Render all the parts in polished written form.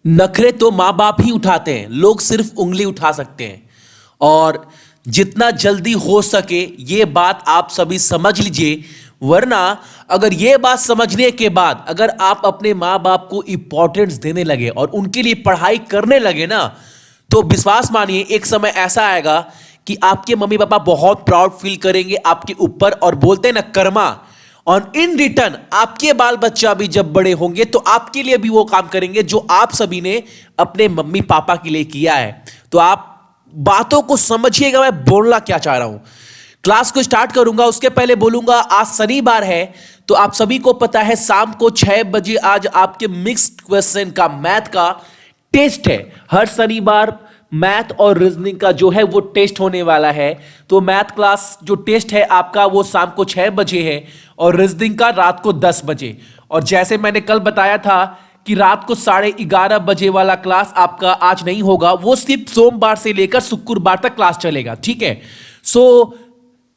नखरे तो माँ बाप ही उठाते हैं, लोग सिर्फ उंगली उठा सकते हैं। और जितना जल्दी हो सके ये बात आप सभी समझ लीजिए, वरना अगर ये बात समझने के बाद अगर आप अपने माँ बाप को इंपॉर्टेंस देने लगे और उनके लिए पढ़ाई करने लगे ना, तो विश्वास मानिए एक समय ऐसा आएगा कि आपके मम्मी पापा बहुत प्राउड फील करेंगे आपके ऊपर, और बोलते हैं ना कर्मा, और इन रिटर्न आपके बाल बच्चा भी जब बड़े होंगे तो आपके लिए भी वो काम करेंगे जो आप सभी ने अपने मम्मी पापा के लिए किया है। तो आप बातों को समझिएगा, मैं बोलना क्या चाह रहा हूं। क्लास को स्टार्ट करूंगा उसके पहले बोलूंगा, आज शनिवार है तो आप सभी को पता है शाम को 6 बजे आज आपके मिक्स्ड क्वेश्चन का मैथ का टेस्ट है। हर शनिवार मैथ और रीजनिंग का जो है वो टेस्ट होने वाला है। तो मैथ क्लास जो टेस्ट है आपका वो शाम को 6 बजे है और रीजनिंग का रात को 10 बजे। और जैसे मैंने कल बताया था कि रात को 11:30 बजे वाला क्लास आपका आज नहीं होगा, वो सिर्फ सोमवार से लेकर शुक्रवार तक क्लास चलेगा, ठीक है। सो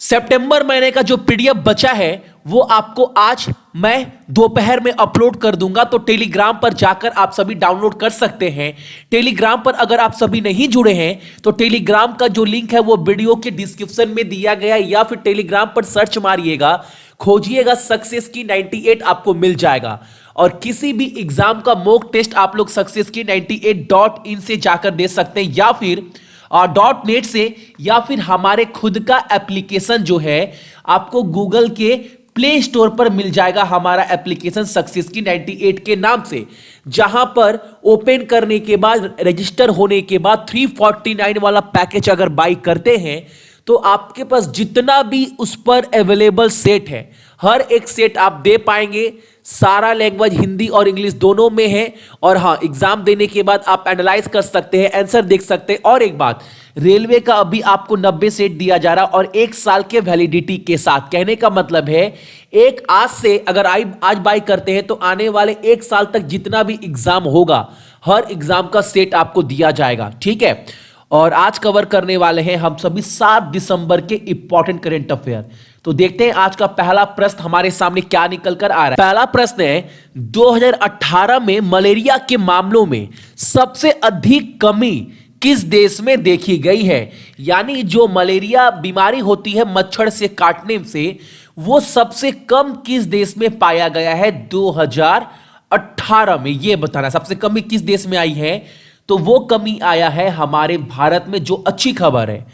सितंबर महीने का जो पीडीएफ बचा है वो आपको आज मैं दोपहर में अपलोड कर दूंगा, तो टेलीग्राम पर जाकर आप सभी डाउनलोड कर सकते हैं। टेलीग्राम पर अगर आप सभी नहीं जुड़े हैं तो टेलीग्राम का जो लिंक है वो वीडियो के डिस्क्रिप्शन में दिया गया है, या फिर टेलीग्राम पर सर्च मारिएगा, खोजिएगा सक्सेस की 98, आपको मिल जाएगा। और किसी भी एग्जाम का मॉक टेस्ट आप लोग सक्सेस की 98.in से जाकर दे सकते हैं, या फिर .net से, या फिर हमारे खुद का एप्लीकेशन जो है आपको गूगल के प्ले स्टोर पर मिल जाएगा, हमारा एप्लीकेशन सक्सेस की 98 के नाम से, जहां पर ओपन करने के बाद रजिस्टर होने के बाद 349 वाला पैकेज अगर बाई करते हैं तो आपके पास जितना भी उस पर अवेलेबल सेट है हर एक सेट आप दे पाएंगे। सारा लैंग्वेज हिंदी और इंग्लिश दोनों में है। और हाँ, एग्जाम देने के बाद आप एनालाइज कर सकते हैं, आंसर देख सकते हैं। और एक बात, रेलवे का अभी आपको 90 सेट दिया जा रहा और 1 साल के वैलिडिटी के साथ। कहने का मतलब है एक आज से अगर आज बाई करते हैं तो आने वाले 1 साल तक जितना भी एग्जाम होगा हर एग्जाम का सेट आपको दिया जाएगा, ठीक है। और आज कवर करने वाले हैं हम सभी 7 दिसंबर के इंपॉर्टेंट करंट अफेयर। तो देखते हैं आज का पहला प्रश्न हमारे सामने क्या निकल कर आ रहा है। पहला प्रश्न है, 2018 में मलेरिया के मामलों में सबसे अधिक कमी किस देश में देखी गई है। यानी जो मलेरिया बीमारी होती है मच्छर से काटने से, वो सबसे कम किस देश में पाया गया है 2018 में, ये बताना सबसे कमी किस देश में आई है। तो वो कमी आया है हमारे भारत में, जो अच्छी खबर है।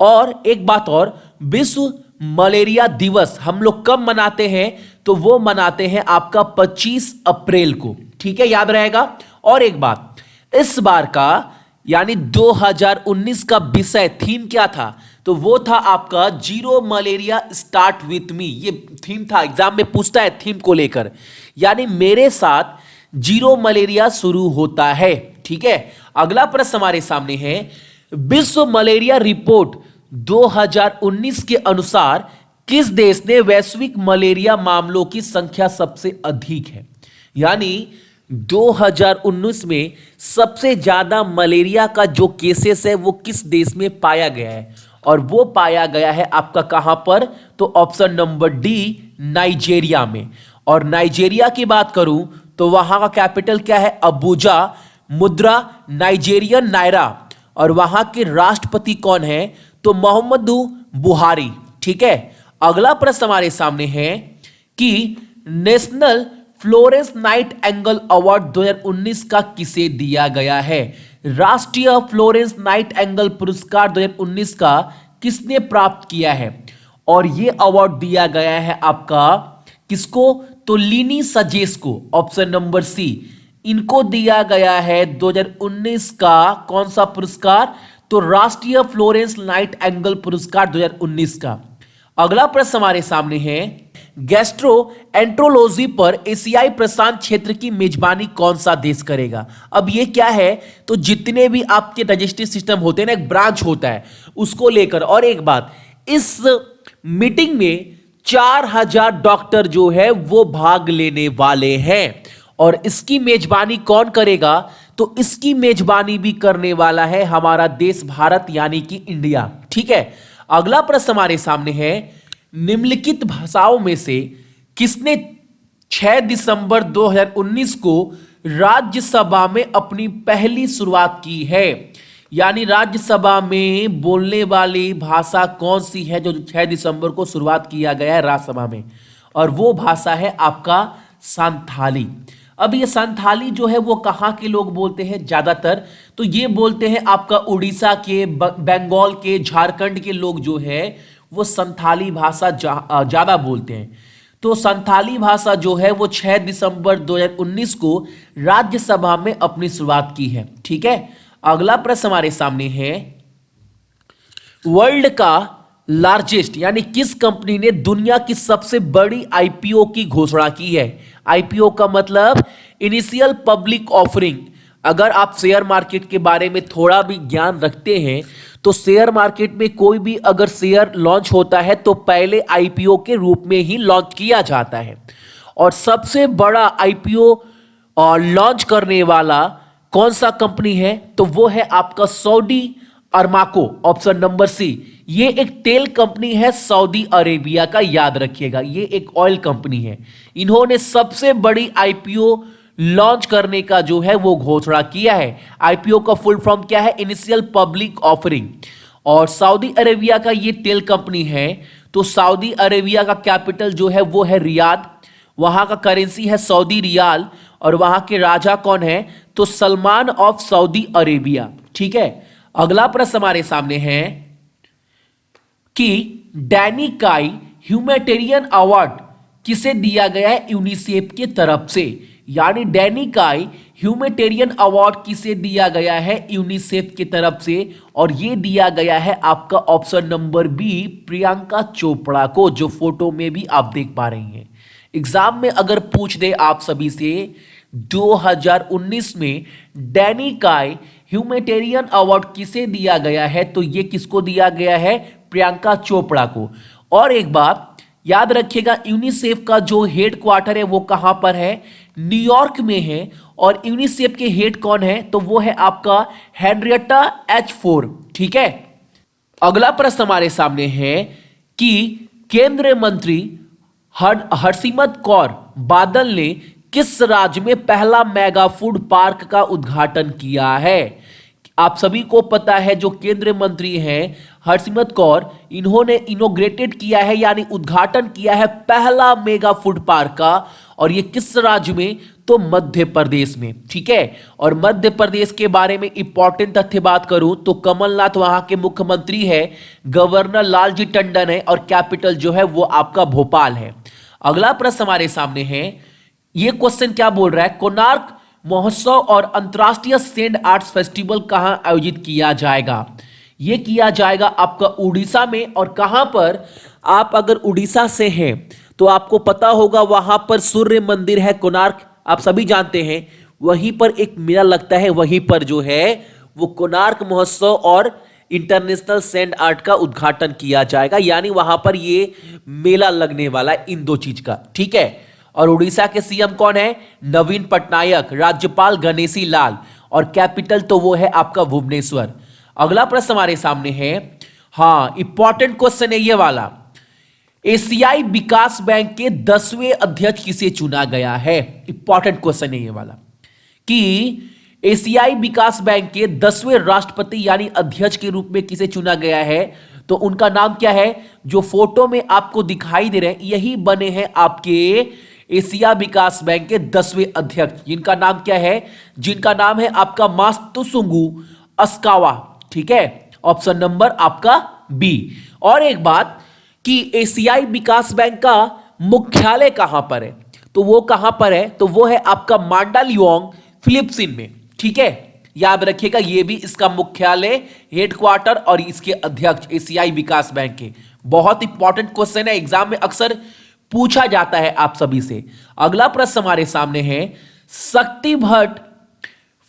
और एक बात और, विश्व मलेरिया दिवस हम लोग कब मनाते हैं, तो वो मनाते हैं आपका 25 अप्रैल को, ठीक है, याद रहेगा। और एक बात, इस बार का यानी 2019 का विषय थीम क्या था, तो वो था आपका zero malaria start with me. ये थीम था, एग्जाम में पूछता है थीम को लेकर, यानी मेरे साथ जीरो मलेरिया शुरू होता है, ठीक है। अगला प्रश्न हमारे सामने है, विश्व मलेरिया रिपोर्ट 2019 के अनुसार किस देश ने वैश्विक मलेरिया मामलों की संख्या सबसे अधिक है। यानी 2019 में सबसे ज्यादा मलेरिया का जो केसेस है वो किस देश में पाया गया है, और वो पाया गया है आपका कहां पर, तो ऑप्शन नंबर डी, नाइजेरिया में। और नाइजेरिया की बात करूं तो वहां का कैपिटल क्या है, अबुजा, मुद्रा नाइजेरियन नायरा, और वहां के राष्ट्रपति कौन है, तो मोहम्मदू बुहारी, ठीक है। अगला प्रश्न हमारे सामने है कि national Florence night angle award 2019 का किसे दिया गया है। राष्ट्रीय फ्लोरेंस नाइट एंगल पुरस्कार 2019 का किसने प्राप्त किया है, और यह अवार्ड दिया गया है आपका किसको, तो लिनी सजेस को, ऑप्शन नंबर सी, इनको दिया गया है 2019 का कौन सा पुरस्कार, तो राष्ट्रीय फ्लोरेंस नाइट एंगल पुरस्कार 2019 का। अगला प्रश्न हमारे सामने है, गैस्ट्रो एंट्रोलॉजी पर एशियाई प्रशांत क्षेत्र की मेजबानी कौन सा देश करेगा। अब ये क्या है, तो जितने भी आपके रजिस्ट्री सिस्टम होते हैं ना, एक ब्रांच होता है उसको लेकर। और एक बात, इस मीटिंग में 4000 डॉक्टर जो है वो भाग लेने वाले हैं, और इसकी मेजबानी कौन करेगा, तो इसकी मेजबानी भी करने वाला है हमारा देश भारत, यानी कि इंडिया, ठीक है। अगला प्रश्न हमारे सामने है, निम्नलिखित भाषाओं में से किसने 6 दिसंबर 2019 को राज्यसभा में अपनी पहली शुरुआत की है। यानी राज्यसभा में बोलने वाली भाषा कौन सी है जो 6 दिसंबर को शुरुआत किया गया है राज्यसभा में, और वो भाषा है आपका संथाली। अब ये संथाली जो है वो कहाँ के लोग बोलते हैं ज्यादातर, तो ये बोलते हैं आपका उड़ीसा के, बंगाल के, झारखंड के लोग जो है वो संथाली भाषा ज्यादा बोलते हैं। तो संथाली भाषा जो है वो 6 दिसंबर 2019 को राज्यसभा में अपनी शुरुआत की है। ठीक है, अगला प्रश्न हमारे सामने है, वर्ल्ड का लार्जेस्ट यानी किस कंपनी ने दुनिया की सबसे बड़ी आईपीओ की घोषणा की है। आईपीओ का मतलब इनिशियल पब्लिक ऑफरिंग। अगर आप शेयर मार्केट के बारे में थोड़ा भी ज्ञान रखते हैं तो शेयर मार्केट में कोई भी अगर शेयर लॉन्च होता है तो पहले आईपीओ के रूप में ही लॉन्च किया जाता है। और सबसे बड़ा आईपीओ लॉन्च करने वाला कौन सा कंपनी है, तो वो है आपका सऊदी अरमाको, ऑप्शन नंबर सी। ये एक तेल कंपनी है सऊदी अरेबिया का, याद रखिएगा, ये एक ऑयल कंपनी है। इन्होंने सबसे बड़ी आईपीओ लॉन्च करने का जो है वो घोषणा किया है। आईपीओ का फुल फॉर्म क्या है, इनिशियल पब्लिक ऑफरिंग। और सऊदी अरेबिया का ये तेल कंपनी है, तो सऊदी अरेबिया का कैपिटल जो है वो है रियाद, वहां का करेंसी है सऊदी रियाल, और वहां के राजा कौन है, तो सलमान ऑफ सऊदी अरेबिया। ठीक है, अगला प्रश्न हमारे सामने है कि डैनी काई ह्यूमैनिटेरियन अवार्ड किसे दिया गया है यूनिसेफ की तरफ से। यानी डैनी काई ह्यूमैनिटेरियन अवार्ड किसे दिया गया है यूनिसेफ की तरफ से, और ये दिया गया है आपका option number B, Priyanka Chopra को, जो फोटो में भी आप देख पा रही हैं। एग्जाम में अगर पूछ दे आप सभी से 2019 में डैनी काई ह्यूमैनिटेरियन अवार्ड किसे दिया गया है, तो ये किसको दिया गया है, प्रियंका चोपड़ा को। और एक बात याद रखिएगा, यूनिसेफ का जो हेड क्वार्टर है वो कहां पर है, न्यूयॉर्क में है। और यूनिसेफ के हेड कौन है, तो वो है आपका हेनरियटा एच फोर। ठीक है, अगला प्रश्न हमारे सामने है कि केंद्रीय मंत्री हरसिमरत कौर बादल ने किस राज्य में पहला मेगा फूड पार्क का उद्घाटन किया है। आप सभी को पता है जो केंद्रीय मंत्री हैं हरसिमरत कौर, इन्होंने इनोग्रेटेड किया है यानी उद्घाटन किया है पहला मेगा फूड पार्क का, और ये किस राज्य में, तो मध्य प्रदेश में। ठीक है, और मध्य प्रदेश के बारे में इंपॉर्टेंट तथ्य बात करूं तो कमलनाथ वहां के मुख्यमंत्री है, गवर्नर लालजी टंडन है, और कैपिटल जो है वो आपका भोपाल है। अगला प्रश्न हमारे सामने है, ये क्वेश्चन क्या बोल रहा है, कोणार्क महोत्सव और अंतरराष्ट्रीय सैंड आर्ट्स फेस्टिवल कहां आयोजित किया जाएगा। यह किया जाएगा आपका उड़ीसा में। और कहां पर, आप अगर उड़ीसा से हैं तो आपको पता होगा वहां पर सूर्य मंदिर है कोणार्क, आप सभी जानते हैं, वहीं पर एक मेला लगता है, वहीं पर जो है वो कोणार्क महोत्सव और इंटरनेशनल सैंड आर्ट का उद्घाटन किया जाएगा। यानी वहां पर ये मेला लगने वाला है इन दो चीज का। ठीक है, और उड़ीसा के सीएम कौन है, नवीन पटनायक, राज्यपाल गणेशी लाल, और कैपिटल तो वो है आपका भुवनेश्वर। अगला प्रश्न हमारे सामने है, हाँ इंपॉर्टेंट क्वेश्चन है ये वाला, एशियाई विकास बैंक के 10वें अध्यक्ष किसे चुना गया है। इंपॉर्टेंट क्वेश्चन है ये वाला कि एशियाई विकास बैंक के 10वें राष्ट्रपति यानी अध्यक्ष के रूप में किसे चुना गया है, तो उनका नाम क्या है, जो फोटो में आपको दिखाई दे रहे हैं यही बने हैं आपके एशिया विकास बैंक के 10वें अध्यक्ष, जिनका नाम क्या है, जिनका नाम है आपका मात्सुतोगु असाकावा। ठीक है, ऑप्शन नंबर आपका बी। और एक बात कि एशियाई विकास बैंक का मुख्यालय कहां पर है, तो वो कहां पर है, तो वो है आपका मांडालियोंग फिलीपींस में। ठीक है, याद रखिएगा ये भी इसका मुख्यालय, हेडक्वार्टर और इसके अध्यक्ष एशियाई विकास बैंक के। बहुत इंपॉर्टेंट क्वेश्चन है, एग्जाम में अक्सर पूछा जाता है आप सभी से। अगला प्रश्न हमारे सामने है, शक्ति भट्ट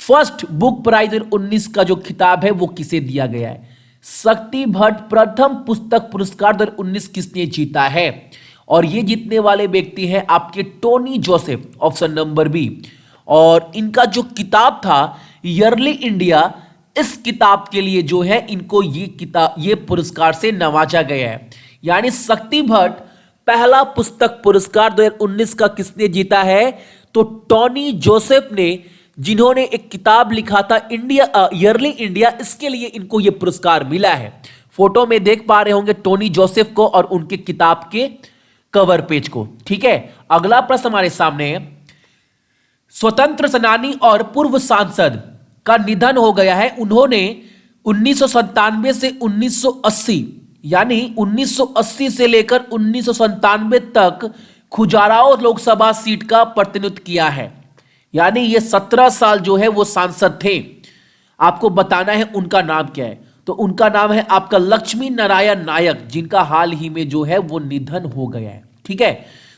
फर्स्ट बुक प्राइज 2019 का जो खिताब है वो किसे दिया गया है। शक्ति भट्ट प्रथम पुस्तक पुरस्कार 2019 किसने जीता है, और ये जीतने वाले व्यक्ति हैं आपके Tony Joseph, option number B. और इनका जो किताब था ईयरली इंडिया, इस किताब के लिए जो है इनको ये पुरस्कार से नवाजा गया है। यानी शक्ति भट्ट पहला पुस्तक पुरस्कार 2019 का किसने जीता है? तो टोनी जोसेफ ने, जिन्होंने एक किताब लिखा था इंडिया ईयरली इंडिया, इसके लिए इनको यह पुरस्कार मिला है। फोटो में देख पा रहे होंगे टोनी जोसेफ को और उनके किताब के कवर पेज को। ठीक है, अगला प्रश्न हमारे सामने है, स्वतंत्र सेनानी और पूर्व सांसद का निधन हो गया है। उन्होंने 1997 से 1980, यानी 1980 से लेकर 1997 तक खुजाराओ लोकसभा सीट का प्रतिनिधित्व किया है, यानी ये 17 साल जो है वो सांसद थे। आपको बताना है उनका नाम क्या है, तो उनका नाम है आपका लक्ष्मी नारायण नायक, जिनका हाल ही में जो है वो निधन हो गया है। ठीक है,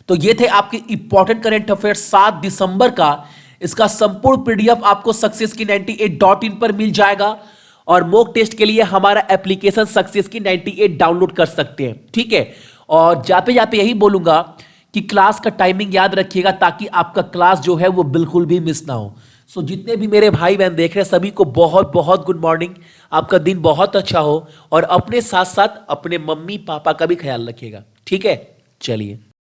तो ये थे आपके इंपॉर्टेंट करंट अफेयर 7 दिसंबर का। इसका संपूर्ण पीडीएफ आपको सक्सेस की 98.in पर मिल जाएगा और मॉक टेस्ट के लिए हमारा एप्लीकेशन सक्सेस की 98 डाउनलोड कर सकते हैं। ठीक है, और जाते जाते यही बोलूंगा कि क्लास का टाइमिंग याद रखिएगा ताकि आपका क्लास जो है वो बिल्कुल भी मिस ना हो। सो जितने भी मेरे भाई बहन देख रहे हैं सभी को बहुत बहुत गुड मॉर्निंग, आपका दिन बहुत अच्छा हो और अपने साथ साथ अपने मम्मी पापा का भी ख्याल रखिएगा। ठीक है, चलिए।